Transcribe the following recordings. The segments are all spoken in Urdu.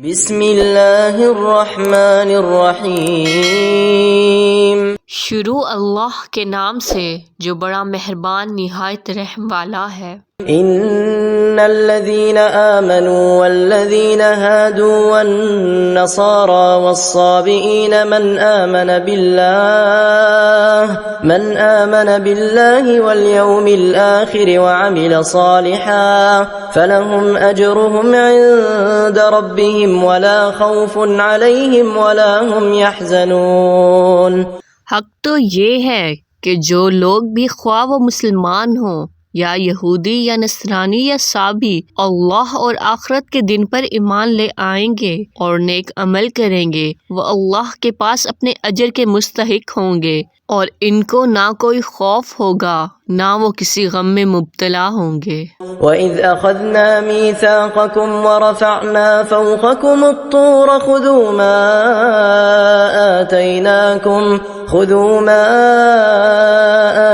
بسم اللہ الرحمن الرحیم۔ شروع اللہ کے نام سے جو بڑا مہربان نہایت رحم والا ہے۔ ان الذين آمنوا والذين هادوا والنصارى والصابئين من آمن بالله واليوم الآخر وعمل صالحا فلهم أجرهم عند ربهم ولا خوف عليهم ولا هم يحزنون۔ حق تو یہ ہے کہ جو لوگ بھی خواہ وہ مسلمان ہوں یا یہودی یا نصرانی یا صابی اللہ اور آخرت کے دن پر ایمان لے آئیں گے اور نیک عمل کریں گے وہ اللہ کے پاس اپنے اجر کے مستحق ہوں گے اور ان کو نہ کوئی خوف ہوگا نہ وہ کسی غم میں مبتلا ہوں گے۔ وَإِذْ أَخَذْنَا مِيثَاقَكُمْ وَرَفَعْنَا فَوْقَكُمُ الطُّورَ خُذُوا مَا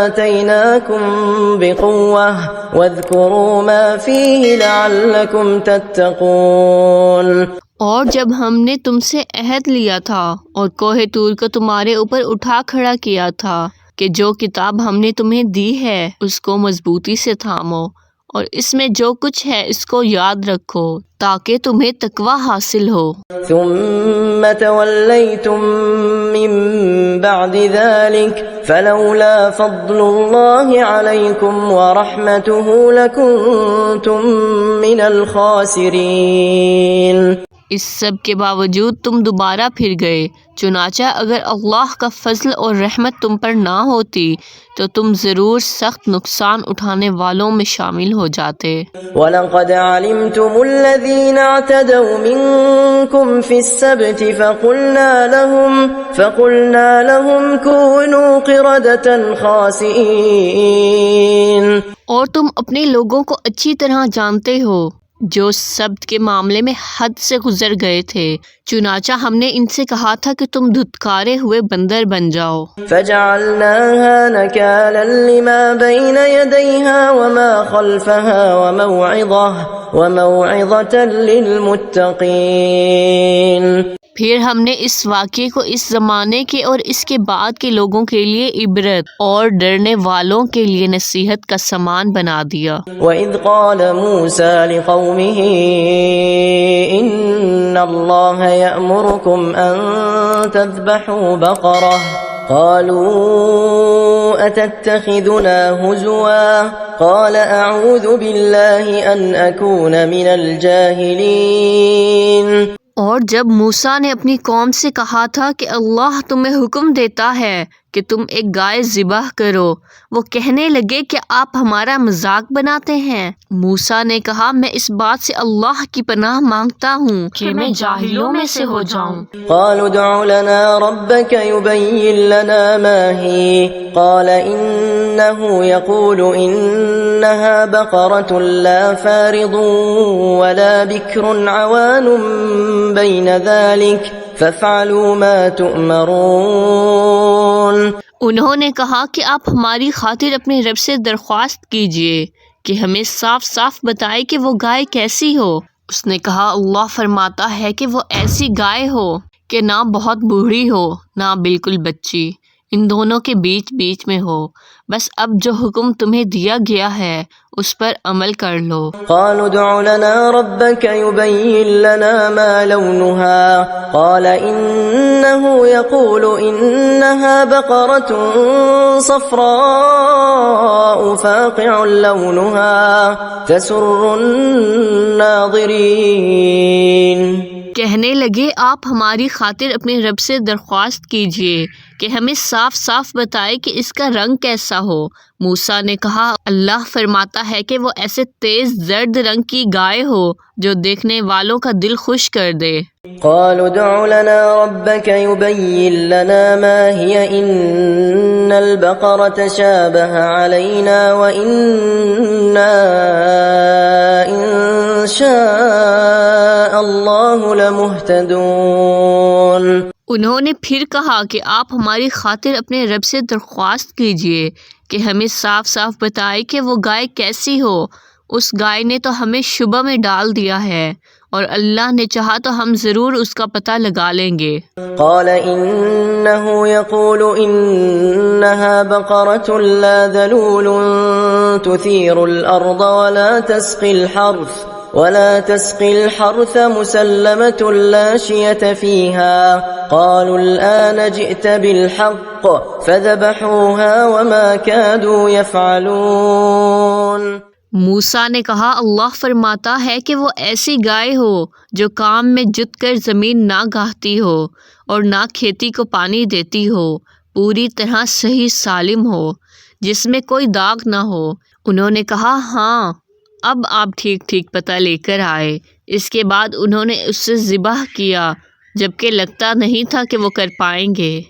آتَيْنَاكُمْ بِقُوَّةٍ وَاذْكُرُوا مَا فِيهِ لَعَلَّكُمْ تَتَّقُونَ۔ اور جب ہم نے تم سے عہد لیا تھا اور کوہ طور کو تمہارے اوپر اٹھا کھڑا کیا تھا کہ جو کتاب ہم نے تمہیں دی ہے اس کو مضبوطی سے تھامو اور اس میں جو کچھ ہے اس کو یاد رکھو تاکہ تمہیں تقوی حاصل ہو۔ ثم تولیتم من بعد ذلك فلولا فضل اللہ علیکم ورحمته لکنتم من الخاسرین۔ اس سب کے باوجود تم دوبارہ پھر گئے، چنانچہ اگر اللہ کا فضل اور رحمت تم پر نہ ہوتی تو تم ضرور سخت نقصان اٹھانے والوں میں شامل ہو جاتے۔ وَلَقَدْ عَلِمْتُمُ الَّذِينَ اعْتَدَوْا مِنكُمْ فِي السَّبْتِ فَقُلْنَا لَهُمْ كُونُوا قِرَدَةً خَاسِئِينَ۔ اور تم اپنے لوگوں کو اچھی طرح جانتے ہو جو سبت کے معاملے میں حد سے گزر گئے تھے، چنانچہ ہم نے ان سے کہا تھا کہ تم دھتکارے ہوئے بندر بن جاؤ۔ فَجَعَلْنَاهَا نَكَالًا لِمَا بَيْنَ يَدَيْهَا وَمَا خَلْفَهَا وَمَوْعِظَةً لِلْمُتَّقِينَ۔ پھر ہم نے اس واقعے کو اس زمانے کے اور اس کے بعد کے لوگوں کے لیے عبرت اور ڈرنے والوں کے لیے نصیحت کا سامان بنا دیا۔ وَإِذْ قَالَ مُوسَى لِقَوْمِهِ إِنَّ اللَّهَ يَأْمُرُكُمْ أَن تَذْبَحُوا بَقَرَةً قَالُوا أَتَتَّخِذُنَا هُزُوًا قَالَ أَعُوذُ بِاللَّهِ أَنْ أَكُونَ مِنَ الْجَاهِلِينَ۔ اور جب موسیٰ نے اپنی قوم سے کہا تھا کہ اللہ تمہیں حکم دیتا ہے کہ تم ایک گائے ذبح کرو، وہ کہنے لگے کہ آپ ہمارا مذاق بناتے ہیں۔ موسیٰ نے کہا میں اس بات سے اللہ کی پناہ مانگتا ہوں کہ میں جاہلوں میں سے ہو جاؤں۔ قالوا ادع لنا ربك يبين لنا ما هي قال إنه يقول إنها بقرة لا فارض ولا بكر عوان بين ذلك فافعلوا ما تؤمرون۔ انہوں نے کہا کہ آپ ہماری خاطر اپنے رب سے درخواست کیجئے کہ ہمیں صاف صاف بتائے کہ وہ گائے کیسی ہو۔ اس نے کہا اللہ فرماتا ہے کہ وہ ایسی گائے ہو کہ نہ بہت بوڑھی ہو نہ بالکل بچی، ان دونوں کے بیچ بیچ میں ہو، بس اب جو حکم تمہیں دیا گیا ہے اس پر عمل کر لو۔ قالوا ادع لنا ربك يبين لنا ما لونها قال إنه يقول إنها بقرة صفراء فاقع لونها تسر الناظرين۔ کہنے لگے آپ ہماری خاطر اپنے رب سے درخواست کیجئے کہ ہمیں صاف صاف بتائے کہ اس کا رنگ کیسا ہو۔ موسیٰ نے کہا اللہ فرماتا ہے کہ وہ ایسے تیز زرد رنگ کی گائے ہو جو دیکھنے والوں کا دل خوش کر دے۔ قالوا ادع لنا ربك يبين لنا ما هي إن البقرة شابه علينا وإنا إن شاء الله لمهتدون۔ انہوں نے پھر کہا کہ آپ ہماری خاطر اپنے رب سے درخواست کیجئے کہ ہمیں صاف صاف بتائے کہ وہ گائے کیسی ہو۔ اس گائے نے تو ہمیں شبہ میں ڈال دیا ہے اور اللہ نے چاہا تو ہم ضرور اس کا پتہ لگا لیں گے۔ قال إنه يقول إنها بقرة لا ذلول تثير الأرض ولا تسقي الحرث مسلمة لا شية فيها قالوا الآن جئت بالحق فذبحوها وما كادوا يفعلون۔ موسیٰ نے کہا اللہ فرماتا ہے کہ وہ ایسی گائے ہو جو کام میں جت کر زمین نہ گاہتی ہو اور نہ کھیتی کو پانی دیتی ہو، پوری طرح صحیح سالم ہو، جس میں کوئی داغ نہ ہو۔ انہوں نے کہا ہاں اب آپ ٹھیک ٹھیک پتہ لے کر آئے۔ اس کے بعد انہوں نے اسے ذبح کیا جبکہ لگتا نہیں تھا کہ وہ کر پائیں گے۔